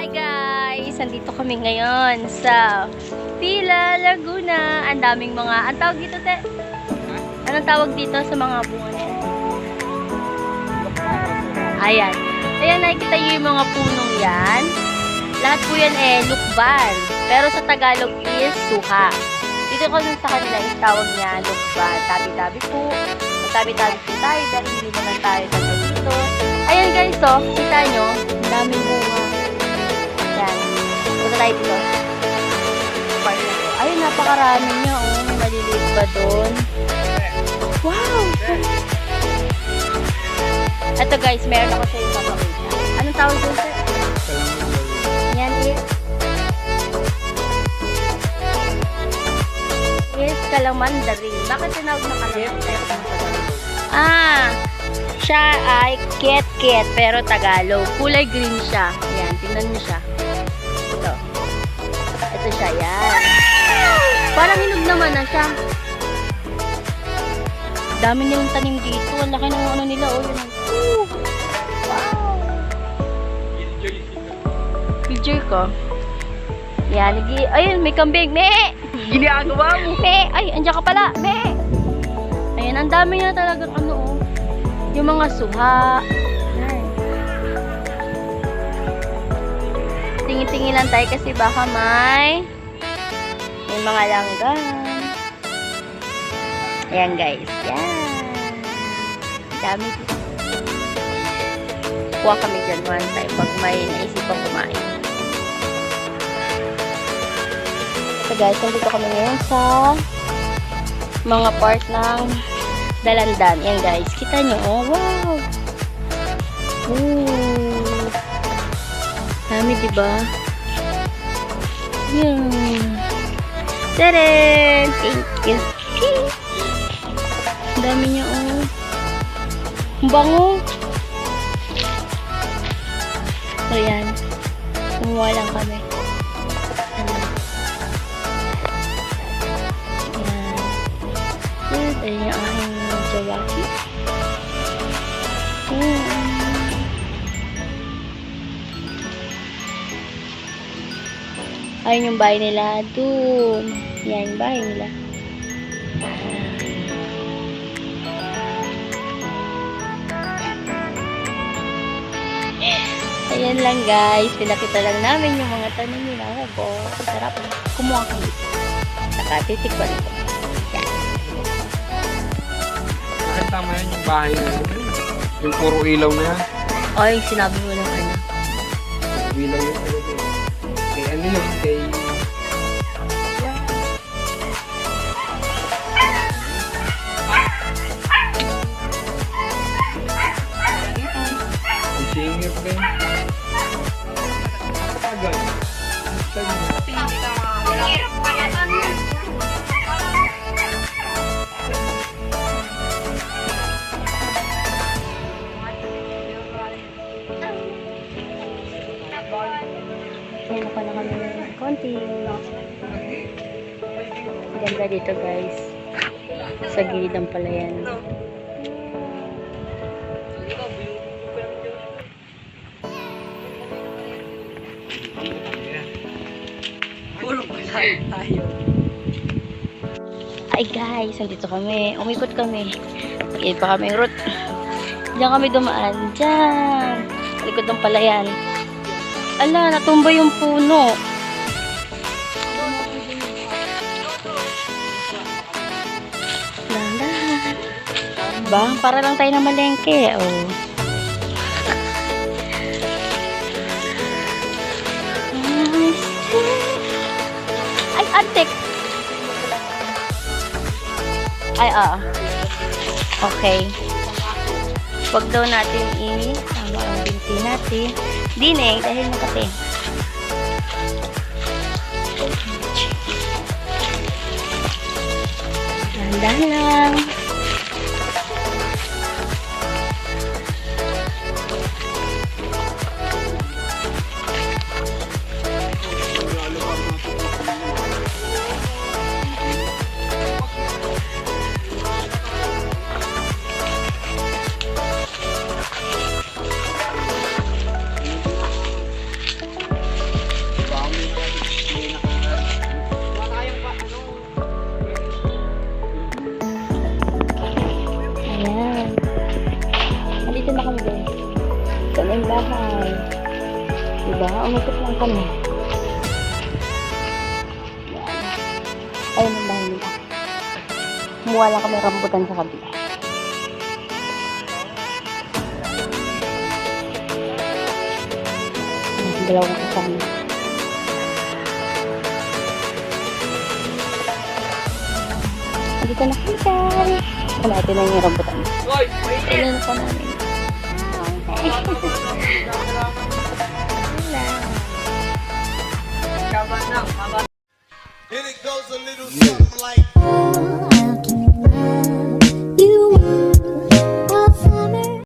Hi guys! Nandito kami ngayon sa Pila, Laguna. Ang daming mga... Ang tawag dito, te? Anong tawag dito sa mga bunga na yan? Ayan. Ayan, nakikita nyo yung mga punong yan. Lahat po yan lukban. Pero sa Tagalog is suha. Dito ko sa kanila is tawag niya lukban. Tabi-tabi po. Tabi-tabi po tayo dahil hindi naman tayo dito. Ayan guys, oh. Kita nyo? Ang daming bunga. Ayan. Punta tayo dito. Ayun, napakarami niya, oh. May maliliit pa doon. Wow! Ito guys, meron ako sa inyo papakita. Anong tawag doon, sir? Yan is Kalamandarin. Bakit tinawag na Kalamandarin? Siya ay ket-ket pero Tagalog. Kulay green siya. Ayan, tingnan niyo siya. Ito siya, yan. Parang hinog naman na siya. Dami nilang tanim dito. Ang laki ng ano nila. Oh, yun. Wow! Picture ko. Yan, ayun, may kambing. Me! Ginagawa mo. Me! Ay, andiyan ka pala. Me! Ayan, ang dami niya talagang ano, oh. Yung mga suha. Ayan. Tingin-tingin lang tayo kasi baka may mga langgam. Ayan guys. Yan. Dami. Kuha kami dyan one time pag may naisipang kumain. So guys, nandito kami ngayon sa mga part ng Dalandan. Yan guys. Kita nyo. Oh, wow. Ooh. Dami diba? Yan. Tadaan! Thank you. Ang dami niya, oh. Ang bango. So, yan. Kumuha lang kami. Yan. Ayun yung aking jawaki. Ayun yung bahay nila. Doon. Yan yung bahay nila. Ayan lang guys. Pinakita lang namin yung mga tanim nila. Opo. Sarap. Kumuha kami. Nakatitik pa rin. Yan. Ay, tama yan yung bahay na yun. Yung puro ilaw na yan. Ay, sinabi mo lang ano. Ilaw yun. Kay ano yun? Kay... singer pa yun. Tagal. Ayan ako na kami ng konti. Ganda dito guys. Sa gilid ng palayan. Ay guys, nandito kami. Umikot kami. Nag-iit pa kami yung route. Diyan kami dumaan. Diyan. Likod ng palayan. Ala, natumba yung puno. Landan. Ba, para lang tayo na malengke. Oh. Ay, antik. Ay, okay. Huwag daw natin tama ang binti natin. Dineng, dahil nakate. Dahan lang. Ito na yung bahay. Diba? Umikot lang kami. Yan. Ayun ang bahay nila. Kumuha lang kami rambutan sa kabila. Ayan, dalawang kasama. Dito na kami guys. Ito natin na yung rambutan. Ayun pa namin.